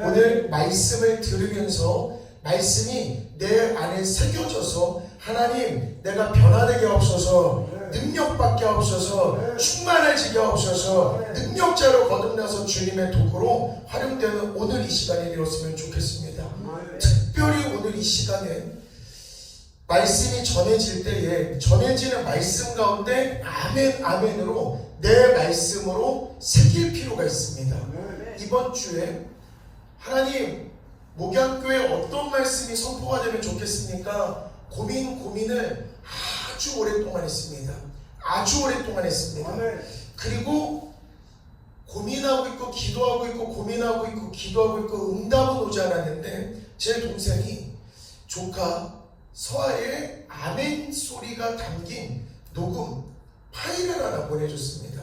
오늘 말씀을 들으면서 말씀이 내 안에 새겨져서 하나님 내가 변화되게 없어서 능력받게 없어서 충만해지게 없어서 능력자로 거듭나서 주님의 도구로 활용되는 오늘 이 시간이 되었으면 좋겠습니다. 특별히 오늘 이 시간에 말씀이 전해질 때에 전해지는 말씀 가운데 아멘 아멘으로 내 말씀으로 새길 필요가 있습니다. 이번 주에 하나님 목양교회 어떤 말씀이 선포가 되면 좋겠습니까? 고민을 아주 오랫동안 했습니다. 아주 오랫동안 했습니다. 그리고 고민하고 있고 기도하고 있고 고민하고 있고 기도하고 있고 응답은 오지 않았는데 제 동생이 조카 서아의 아멘 소리가 담긴 녹음 파일을 하나 보내줬습니다.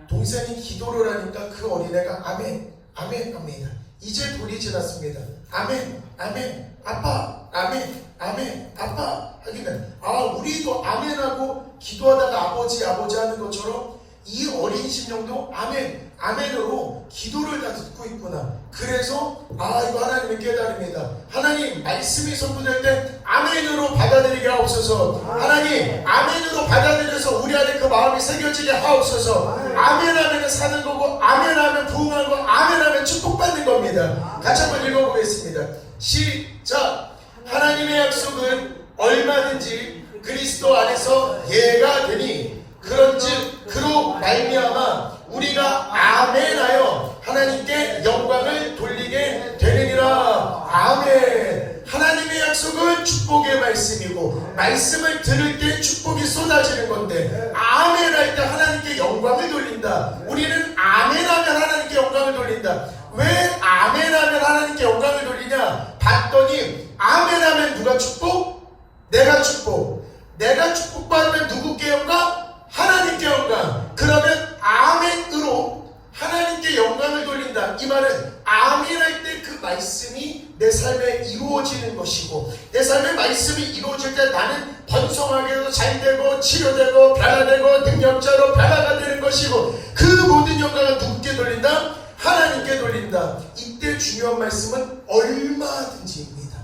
동생이 기도를 하니까 그 어린애가 아멘 아멘 합니다. 이제 돌이 지났습니다. 아멘 아멘 아빠 아멘 아멘 아빠 하기는 우리도 아멘하고 기도하다가 아버지 하는 것처럼 이 어린 심령도 아멘 아멘으로 기도를 다 듣고 있구나. 그래서 이거 하나님의 깨달음이다. 하나님 말씀이 선포될 때 아멘으로 받아들이게 하옵소서. 하나님 아멘으로 받아들여서 우리 안에 그 마음이 새겨지게 하옵소서. 아멘하면 사는 거고 아멘하면 부흥하는 거 아멘하면 축복받는 겁니다. 같이 한번 읽어보겠습니다. 시작. 하나님의 약속은 얼마든지 그리스도 안에서 예가 되니 그런즉 그로 말미암아 우리가 아멘하여 하나님께 영광을 돌리게 되느니라. 아멘. 하나님의 약속은 축복의 말씀이고 말씀을 들을 때 축복이 쏟아지는 건데 아멘 할 때 하나님께 영광을 돌린다. 우리는 아멘하면 하나님께 영광을 돌린다. 왜 아멘하면 하나님께 영광을 돌리냐? 봤더니 아멘하면 누가 축복? 내가 축복. 내가 축복받으면 누구께 영광? 하나님께 영광. 그러면 아멘으로 하나님께 영광을 돌린다. 이 말은 아멘할 때 그 말씀이 내 삶에 이루어지는 것이고 내 삶의 말씀이 이루어질 때 나는 번성하게도 잘되고 치료되고 변화되고 능력자로 변화가 되는 것이고 그 모든 영광을 누구께 돌린다? 하나님께 돌린다. 이때 중요한 말씀은 얼마든지입니다.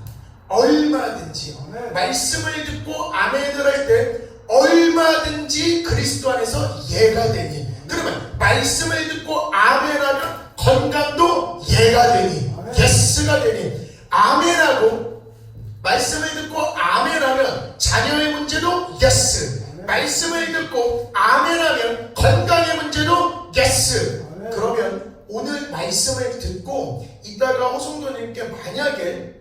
얼마든지. 말씀을 듣고 아멘을 할 때 얼마든지 그리스도 안에서 예가 되니. 그러면 말씀을 듣고 아멘하면 건강도 예가 되니 예스가 되니. 아멘하고 말씀을 듣고 아멘하면 자녀의 문제도 예스. 말씀을 듣고 아멘하면 건강의 문제도 예스. 그러면 오늘 말씀을 듣고 이따가 호성도님께 만약에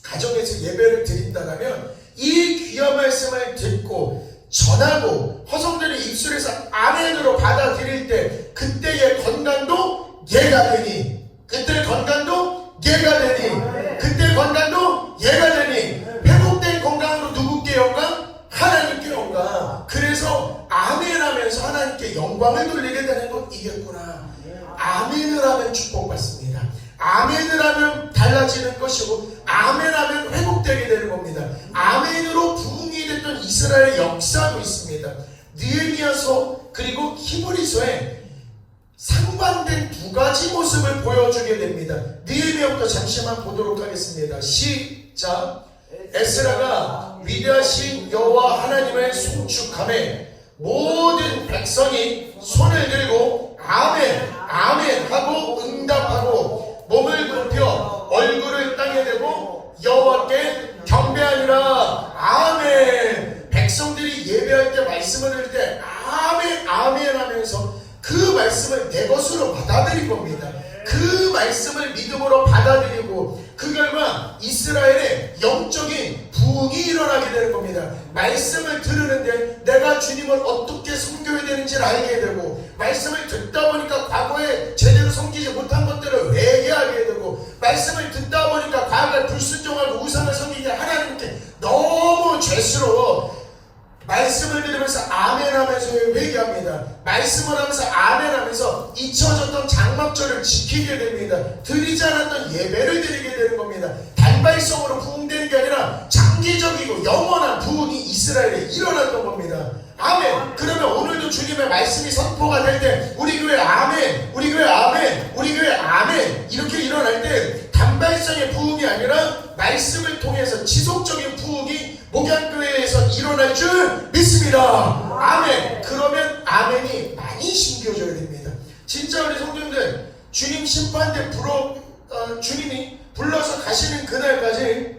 가정에서 예배를 드린다면 이 귀한 말씀을 듣고 전하고 허성들의 입술에서 아멘으로 받아들일 때 그때의 건강도 예가 되니 그때의 건강도 예가 되니 그때의 건강도 예가 되니 회복된 건강으로 누구께 영광? 하나님께 영광. 그래서 아멘하면서 하나님께 영광을 돌리게 되는 것 이겠구나. 아멘을 하면 축복받습니다. 아멘을 하면 달라지는 것이고 아멘하면 회복되게 되는 겁니다. 아멘으로 부흥이 됐던 이스라엘의 역사도 있습니다. 느헤미야서 그리고 히브리서에 상반된 두 가지 모습을 보여주게 됩니다. 느헤미야부터 잠시만 보도록 하겠습니다. 시작. 에스라가 위대하신 여호와 하나님을 송축하며 모든 백성이 손을 들고 아멘 아멘 하고 응답하고 몸을 굽혀 얼굴을 땅에 대고 여호와께 경배하니라. 아멘. 백성들이 예배할 때 말씀을 들을 때 아멘 아멘 하면서 그 말씀을 내 것으로 받아들인 겁니다. 그 말씀을 믿음으로 받아들이고 그 결과 이스라엘의 영적인 부흥이 일어나게 되는 겁니다. 말씀을 들으는데 내가 주님을 어떻게 섬겨야 되는지를 알게 되고 말씀을 듣다 보니까 과거에 제대로 섬기지 못한 것들을 회개하게 되고 말씀을 듣다 보니까 과거에 불순종하고 우상을 섬기게 하나님께 너무 죄스러워 말씀을 들으면서 아멘 하면서 회개합니다. 말씀을 하면서 아멘 하면서 잊혀졌던 장막절을 지키게 됩니다. 드리지 않았던 예배를 드리게 되는 겁니다. 단발성으로 부흥되는 게 아니라 장기적이고 영원한 부흥이 이스라엘에 일어났던 겁니다. 아멘. 그러면 오늘도 주님의 말씀이 선포가 될 때 우리 교회 아멘 우리 교회 아멘 우리 교회 아멘 이렇게 일어날 때 단발성의 부흥이 아니라 말씀을 통해서 지속적인 부흥이 목양교회에서 일어날 줄 믿습니다. 아멘. 그러면 아멘이 많이 심겨져야 됩니다. 진짜 우리 성도님들, 주님 심판대 주님이 불러서 가시는 그날까지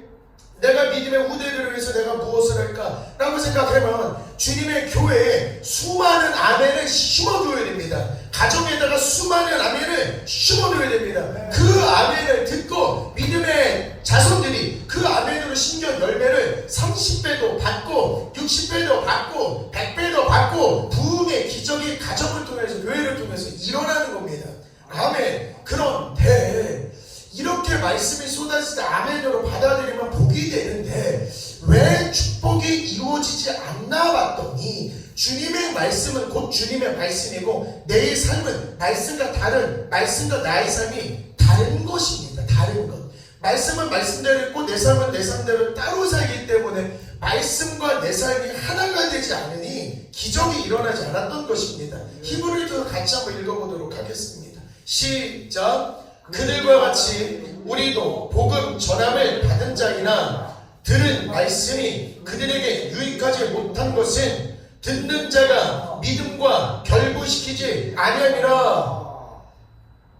내가 믿음의 후대들을 위해서 내가 무엇을 할까? 라고 생각하면 주님의 교회에 수많은 아멘을 심어줘야 됩니다. 가정에다가 수많은 아멘을 심어줘야 됩니다. 그 아멘을 듣고 믿음의 자손들이 그 아멘으로 심겨 열매를 30배도 받고 60배도 받고 100배도 받고 부흥의 기적이 가정을 통해서 교회를 통해서 일어나는 겁니다. 아멘. 그런데 이렇게 말씀이 쏟아질 때 아멘으로 받아들이면 복이 되는데 왜 축복이 이루어지지 않나 봤더니 주님의 말씀은 곧 주님의 말씀이고 내 삶은 말씀과 나의 삶이 다른 것입니다. 다른 것. 말씀은 말씀대로 있고 내 삶은 내 삶대로 따로 살기 때문에 말씀과 내 삶이 하나가 되지 않으니 기적이 일어나지 않았던 것입니다. 히브리서 같이 한번 읽어보도록 하겠습니다. 시작. 그들과 같이 우리도 복음 전함을 받은 자이나 들은 말씀이 그들에게 유익하지 못한 것은 듣는 자가 믿음과 결부시키지 아니하니라.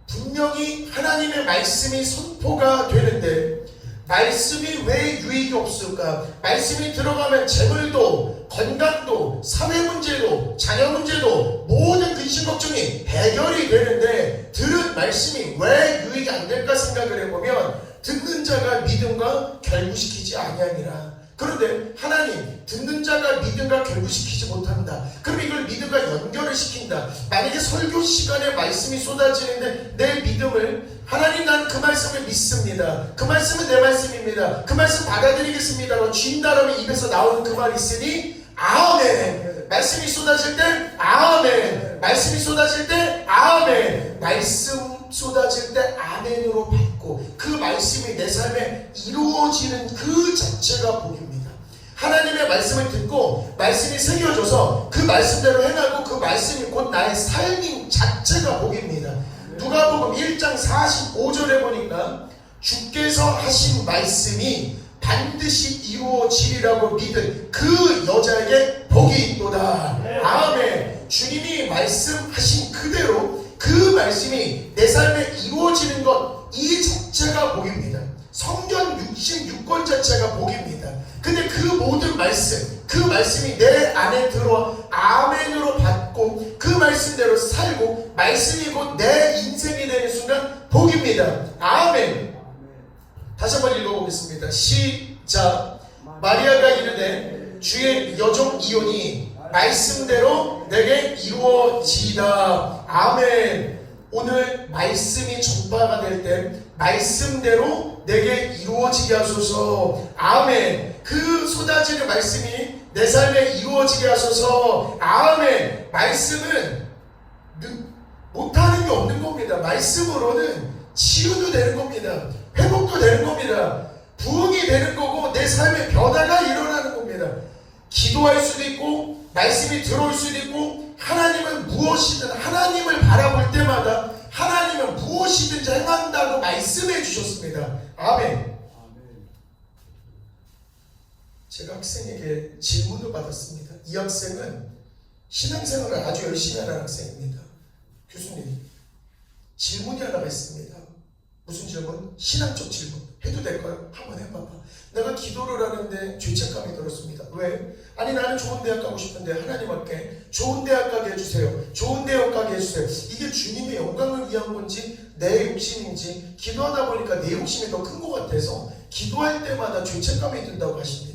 분명히 하나님의 말씀이 선포가 되는데 말씀이 왜 유익이 없을까? 말씀이 들어가면 재물도 건강도 사회 문제도 자녀 문제도 모든 근심 걱정이 해결이 되는데 들은 말씀이 왜 유익이 안 될까 생각을 해보면 듣는 자가 믿음과 결부시키지 아니하니라. 그런데 하나님, 듣는 자가 믿음과 결부시키지 못한다. 그럼 이걸 믿음과 연결을 시킨다. 만약에 설교 시간에 말씀이 쏟아지는데 내 믿음을 하나님, 난 그 말씀을 믿습니다. 그 말씀은 내 말씀입니다. 그 말씀 받아들이겠습니다. 주인다라면 입에서 나오는 그 말이 있으니 아멘. 말씀이 쏟아질 때 아멘. 말씀이 쏟아질 때 아멘. 말씀 쏟아질 때 아멘으로 받고 그 말씀이 내 삶에 이루어지는 그 자체가 복입니다. 하나님의 말씀을 듣고 말씀이 새겨져서 그 말씀대로 행하고 그 말씀이 곧 나의 삶인 자체가 복입니다. 누가복음 1장 45절에 보니까 주께서 하신 말씀이 반드시 이루어지리라고 믿은 그 여자에게 복이 있도다. 아멘. 주님이 말씀하신 그대로 그 말씀이 내 삶에 이루어지는 것, 이 자체가 복입니다. 성경 66권 자체가 복입니다. 근데 그 모든 말씀, 그 말씀이 내 안에 들어와 아멘으로 받고 그 말씀대로 살고 말씀이 곧 내 인생이 되는 순간 복입니다. 아멘. 다시 한번 읽어보겠습니다. 시작. 마리아가 이르되 주의 여종 이혼이 말씀대로 내게 이루어지이다. 아멘. 오늘 말씀이 전파가 될 때 말씀대로 내게 이루어지게 하소서. 아멘. 그 쏟아지는 말씀이 내 삶에 이루어지게 하소서. 아멘. 말씀은 못하는 게 없는 겁니다. 말씀으로는 치유도 되는 겁니다. 회복도 되는 겁니다. 부흥이 되는 거고 내 삶에 변화가 일어나는 겁니다. 기도할 수도 있고 말씀이 들어올 수도 있고 하나님은 무엇이든 하나님을 바라볼 때마다 하나님은 무엇이든지 행한다고 말씀해 주셨습니다. 아멘. 제가 학생에게 질문을 받았습니다. 이 학생은 신앙생활을 아주 열심히 하는 학생입니다. 교수님이 질문이 하나가 있습니다. 무슨 질문? 신앙적 질문. 해도 될까요? 한번 해봐봐. 내가 기도를 하는데 죄책감이 들었습니다. 왜? 아니 나는 좋은 대학 가고 싶은데 하나님 앞에 좋은 대학 가게 해주세요. 좋은 대학 가게 해주세요. 이게 주님의 영광을 위한 건지 내 욕심인지 기도하다 보니까 내 욕심이 더 큰 것 같아서 기도할 때마다 죄책감이 든다고 하십니다.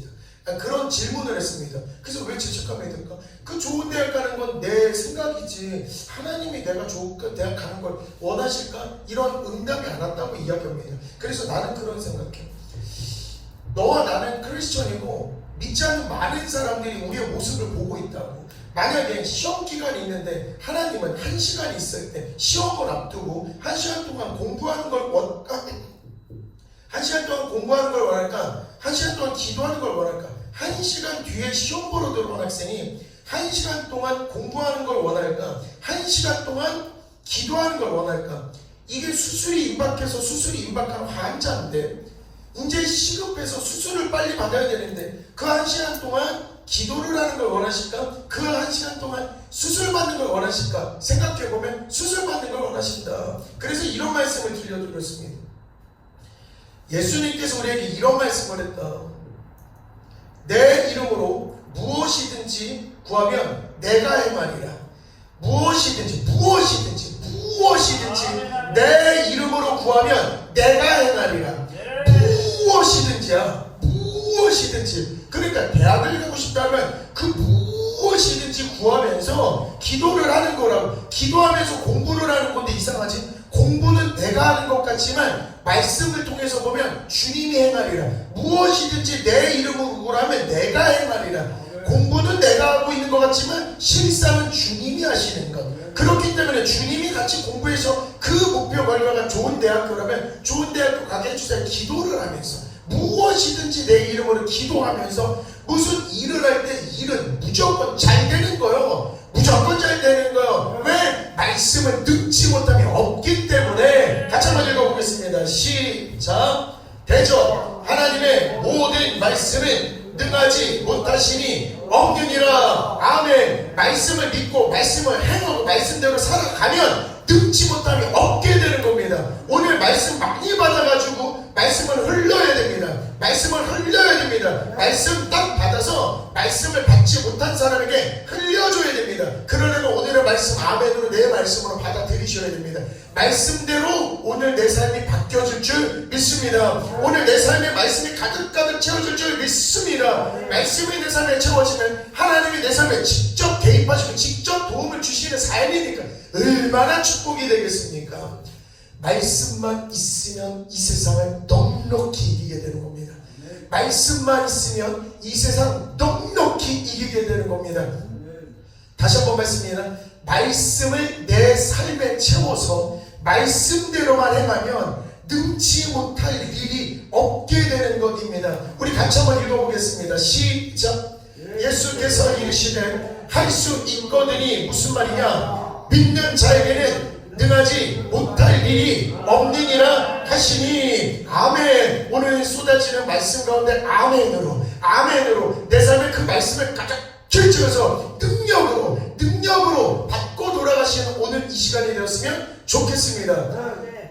그런 질문을 했습니다. 그래서 왜 죄책감이 들까? 그 좋은 대학 가는 건 내 생각이지 하나님이 내가 좋은 대학 가는 걸 원하실까? 이런 응답이 안 왔다고 이야기합니다. 그래서 나는 그런 생각해. 너와 나는 크리스천이고 믿지 않는 많은 사람들이 우리의 모습을 보고 있다고. 만약에 시험 기간이 있는데 하나님은 1시간이 있을 때 시험을 앞두고 1시간 동안 공부하는 걸 원할까? 1시간 동안 공부하는 걸 원할까? 1시간 동안 기도하는 걸 원할까? 1시간 뒤에 시험 보러 들어온 학생이 1시간 동안 공부하는 걸 원할까? 1시간 동안 기도하는 걸 원할까? 이게 수술이 임박해서 수술이 임박한 환자인데 이제 시급해서 수술을 빨리 받아야 되는데 그 1시간 동안 기도를 하는 걸 원하실까? 그 1시간 동안 수술 받는 걸 원하실까? 생각해보면 수술 받는 걸 원하신다. 그래서 이런 말씀을 들려드렸습니다. 예수님께서 우리에게 이런 말씀을 했다. 내 이름으로 무엇이든지 구하면 내가 행하리라. 무엇이든지 내 이름으로 구하면 내가 행하리라. 무엇이든지. 그러니까 대학을 가고 싶다면 그 무엇이든지 구하면서 기도를 하는 거라고. 기도하면서 공부를 하는 건데 이상하지? 공부는 내가 하는 것 같지만 말씀을 통해서 보면 주님이 행하리라. 무엇이든지 내 이름으로 구하면 내가 행하리라. 공부는 내가 하고 있는 것 같지만 실상은 주님이 하시는 것. 그렇기 때문에 주님이 같이 공부해서 그 목표 결과가 좋은 대학교라면 좋은 대학교 가게 해주세요. 기도를 하면서 무엇이든지 내 이름으로 기도하면서 무슨 일을 할 때 일은 무조건 잘 되는 거요. 무조건 잘 되는 거요. 왜? 말씀을 듣지 못함이 없기 때문에. 같이 한번 읽어보겠습니다. 시작. 대저 하나님의 모든 말씀은 능하지 못하시니 없느니라. 아멘. 말씀을 믿고 말씀을 행하고 말씀대로 살아가면 듣지 못함이 없게 되는 겁니다. 오늘 말씀 많이 받아가지고 말씀을 흘려야 됩니다. 말씀 딱 받아서 말씀을 받지 못한 사람에게 흘려줘야 됩니다. 그러려면 오늘의 말씀 아멘으로 내 말씀으로 받아들이셔야 됩니다. 말씀대로 오늘 내 삶이 바뀌어질 줄 믿습니다. 오늘 내 삶의 말씀이 가득가득 채워질 줄 믿습니다. 말씀이 내 삶에 채워지면 하나님이 내 삶에 직접 개입하시고 직접 도움을 주시는 삶이니까 얼마나 축복이 되겠습니까? 말씀만 있으면 이 세상을 넉넉히 이기게 되는 겁니다. 말씀만 있으면 이 세상 넉넉히 이기게 되는 겁니다. 다시 한번 말씀입니다. 말씀을 내 삶에 채워서 말씀대로만 행하면 능치 못할 일이 없게 되는 것입니다. 우리 같이 한번 읽어보겠습니다. 시작. 예수께서 이르시되 할 수 있거든이 무슨 말이냐? 믿는 자에게는 능하지 못할 일이 없느니라 하시니. 아멘. 오늘 쏟아지는 말씀 가운데 아멘으로 내 삶에 그 말씀을 가득 채워서 능력으로 받고 돌아가시는 오늘 이 시간이 되었으면 좋겠습니다.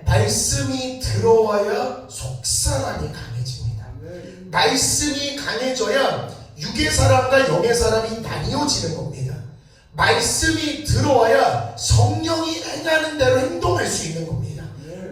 말씀이 들어와야 속사람이 강해집니다. 말씀이 강해져야 육의 사람과 영의 사람이 나뉘어지는 겁니다. 말씀이 들어와야 성령이 행하는 대로 행동할 수 있는 겁니다.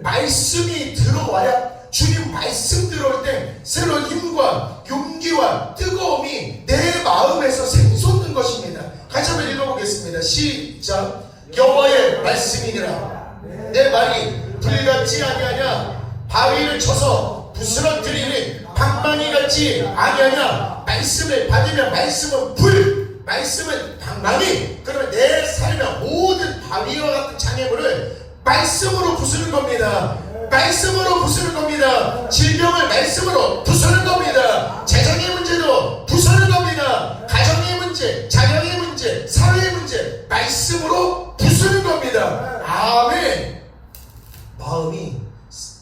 말씀이 들어와야 주님 말씀 들어올 때 새로운 힘과 용기와 뜨거움이 내 마음에서 샘솟는 것입니다. 같이 한번 읽어보겠습니다. 시작. 여호와의 말씀이니라. 내 말이 불같지 아니하냐? 바위를 쳐서 부스러뜨리는 방망이 같지 아니하냐? 말씀을 받으면 말씀은 불, 말씀은 방망이. 그러면 내 삶의 모든 바위와 같은 장애물을 말씀으로 부수는 겁니다. 말씀으로 부수는 겁니다. 질병을 말씀으로 부수는 겁니다. 재정의 문제도 부수는 겁니다. 가정의 문제, 자녀의 문제, 사회의 문제 말씀으로 부수는 겁니다. 아멘. 마음이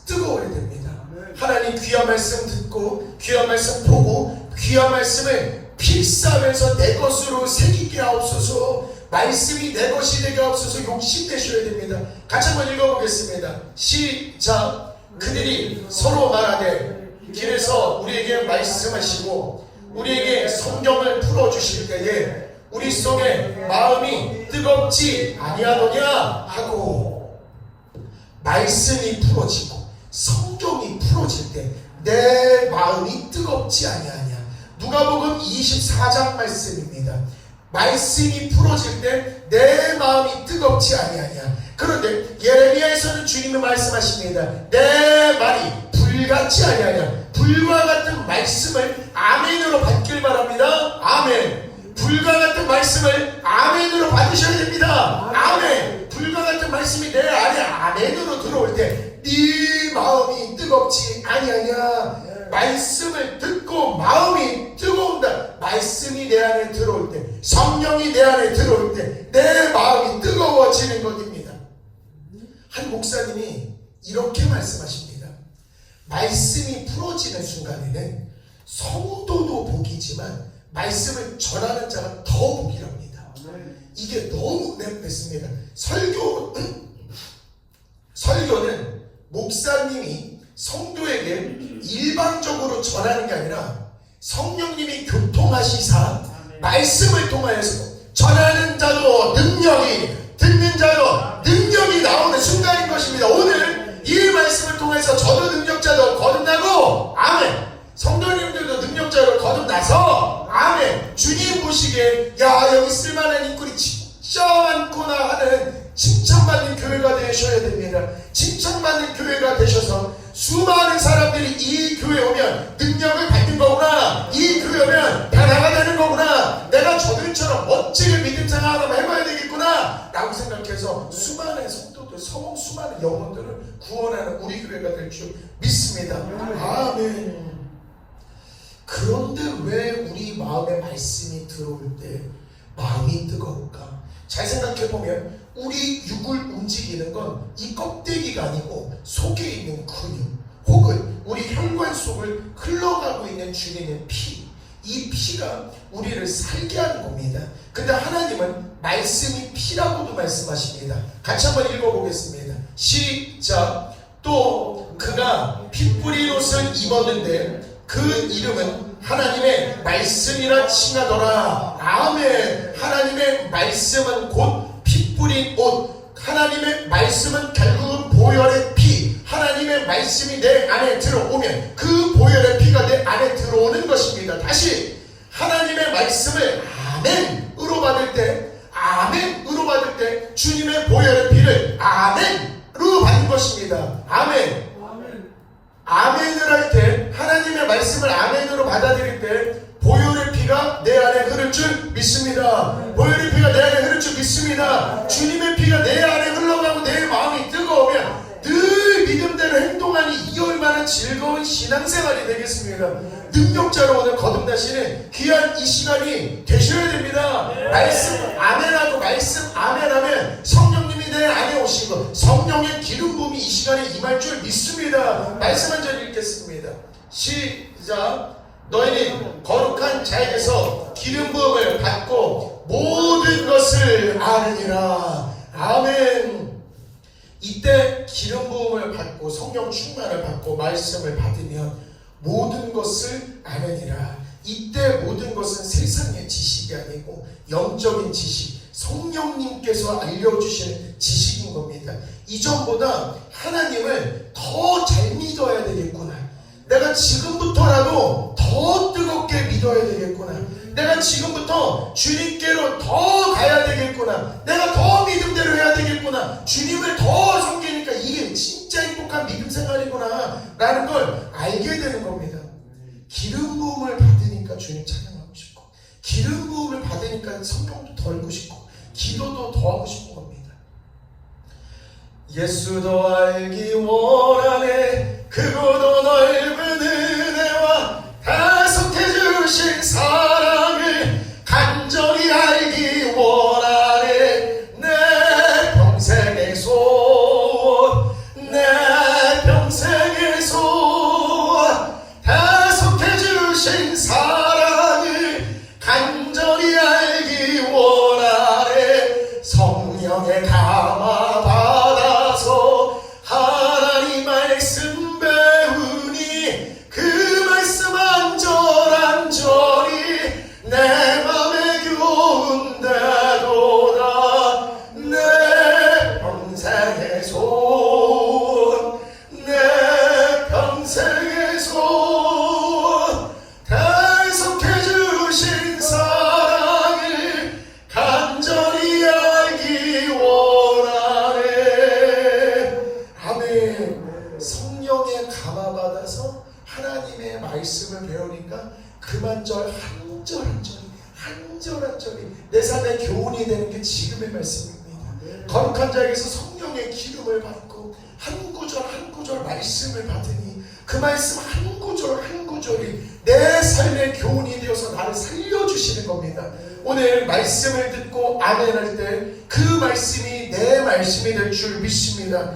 뜨거워야 됩니다. 하나님 귀한 말씀 듣고 귀한 말씀 보고 귀한 말씀을 필사하면서 내 것으로 새기게 하옵소서. 말씀이 내 것이 되게 하옵소서. 욕심내셔야 됩니다. 같이 한번 읽어보겠습니다. 시작. 그들이 서로 말하되 길에서 우리에게 말씀하시고 우리에게 성경을 풀어주실 때에 우리 속에 마음이 뜨겁지 아니하더냐 하고. 말씀이 풀어지고 성경이 풀어질 때 내 마음이 뜨겁지 아니하냐. 누가복음 24장 말씀입니다. 말씀이 풀어질 때 내 마음이 뜨겁지 아니하냐. 그런데 예레미야에서는 주님이 말씀하십니다. 내 말이 불같지 아니하냐. 불과 같은 말씀을 아멘으로 받길 바랍니다. 아멘. 불과 같은 말씀을 아멘으로 받으셔야 됩니다. 아멘. 불과 같은 말씀이 내 안에 아멘으로 들어올 때 네 마음이 뜨겁지 아니하냐. 말씀을 듣고 마음이 뜨거운다. 말씀이 내 안에 들어올 때, 성령이 내 안에 들어올 때 내 마음이 뜨거워지는 것입니다. 한 목사님이 이렇게 말씀하십니다. 말씀이 풀어지는 순간에는 성도도 복이지만 말씀을 전하는 자가 더 복이랍니다. 이게 너무 맵습니다. 설교는 목사님이 성도에게 일방적으로 전하는 게 아니라 성령님이 교통하시사 말씀을 통하여서 전하는 자도 능력이, 듣는 자도 능력이 나오는 순간인 것입니다. 오늘 이 말씀을 통해서 저도 능력자도 거듭나고, 아멘. 성도님들도 능력자로 거듭나서, 아멘. 주님 보시기에 야, 여기 쓸만한 인물이 진짜 많구나 하는 칭찬받는 교회가 되셔야 됩니다. 칭찬받는 교회가 되셔서 수많은 사람들이 이 교회 오면 능력을 받는 거구나, 이 교회 오면 변화가 되는 거구나, 내가 저들처럼 멋지게 믿음 생활 한번 해봐야 되겠구나 라고 생각해서 수많은 성도들, 수많은 영혼들을 구원하는 우리 교회가 될 줄 믿습니다. 아멘. 그런데 왜 우리 마음에 말씀이 들어올 때 마음이 뜨거울까? 잘 생각해보면 우리 육을 움직이는 건 이 껍데기가 아니고 속에 있는 근육, 혹은 우리 혈관 속을 흘러가고 있는 주님의 피, 이 피가 우리를 살게 하는 겁니다. 근데 하나님은 말씀이 피라고도 말씀하십니다. 같이 한번 읽어보겠습니다. 시작. 또 그가 핏뿌린 옷을 입었는데 그 이름은 하나님의 말씀이라 칭하더라. 아멘. 하나님의 말씀은 곧 핏뿌린 옷, 하나님의 말씀은 결국은 보혈의 피, 하나님의 말씀이 내 안에 들어오면 그 보혈의 피가 내 안에 들어오는 것입니다. 다시 하나님의 말씀을 아멘으로 받을 때, 아멘으로 받을 때 주님의 보혈의 피를 아멘으로 받는 것입니다. 아멘. 아멘을 할 때, 하나님의 말씀을 아멘으로 받아들일 때 보혈의 피가 내 안에 흐를 줄 믿습니다. 보혈의 피가 내 안에 흐를 줄 믿습니다. 주님의 피가 내 안에 흘러가고 내 마음이 뜨거우면 늘 믿음대로 행동하니 이 얼마나 즐거운 신앙생활이 되겠습니까? 능력자로 오늘 거듭나시는 귀한 이 시간이 되셔야 됩니다. 말씀 아멘하고 말씀 아멘하면 성령님이 내 안에 오시고 성령의 기름 부음이 이 시간에 임할 줄 믿습니다. 말씀 한 절 읽겠습니다. 시작. 너희는 거룩한 자에게서 기름 부음을 받고 모든 것을 아느니라. 아멘. 이때 기름 부음을 받고 성령 충만을 받고 말씀을 받으면 모든 것을 아느니라. 이때 모든 것은 세상의 지식이 아니고 영적인 지식, 성령님께서 알려주시는 지식인 겁니다. 이전보다 하나님을 더 잘 믿어야 되겠구나, 내가 지금부터라도 더 뜨겁게 믿어야 되겠구나, 내가 지금부터 주님께로 더 가야 되겠구나, 내가 더 믿음대로 해야 되겠구나, 주님을 더 섬기니까 이게 진짜 행복한 믿음 생활이구나 라는 걸 알게 되는 겁니다. 기름 부음을 받으니까 주님 찬양하고 싶고, 기름 부음을 받으니까 성경도 더 읽고 싶고, 기도도 더 하고 싶은 겁니다. 예수도 알기 원하네, 크고도 넓은 은혜와 다속해 주신 사랑을 간절히 알기 원하네. 내 평생의 소원, 내 평생의 소원, 다속해 주신 사랑을 간절히 알기 원하네. 성령의 감화 받아서 하나님 말씀 배우니 그 말씀 안절안절이 내 맘에 교훈되도다. 내 평생의 소원, 내 평생의 소원, 단속해 주신 사랑을 간절히 알기 원하네. 아멘. 성령의 감화받아서 하나님의 말씀을 배우니까 그만절 한절 한절이 내 삶의 교훈이 되는 게 지금의 말씀입니다. 거룩한 자에게서 성령의 기름을 받고 한 구절 한 구절 말씀을 받으니 그 말씀 한 구절 한 구절이 내 삶의 교훈이 되어서 나를 살려주시는 겁니다. 오늘 말씀을 듣고 아멘 할 때 그 말씀이 내 말씀이 될 줄 믿습니다.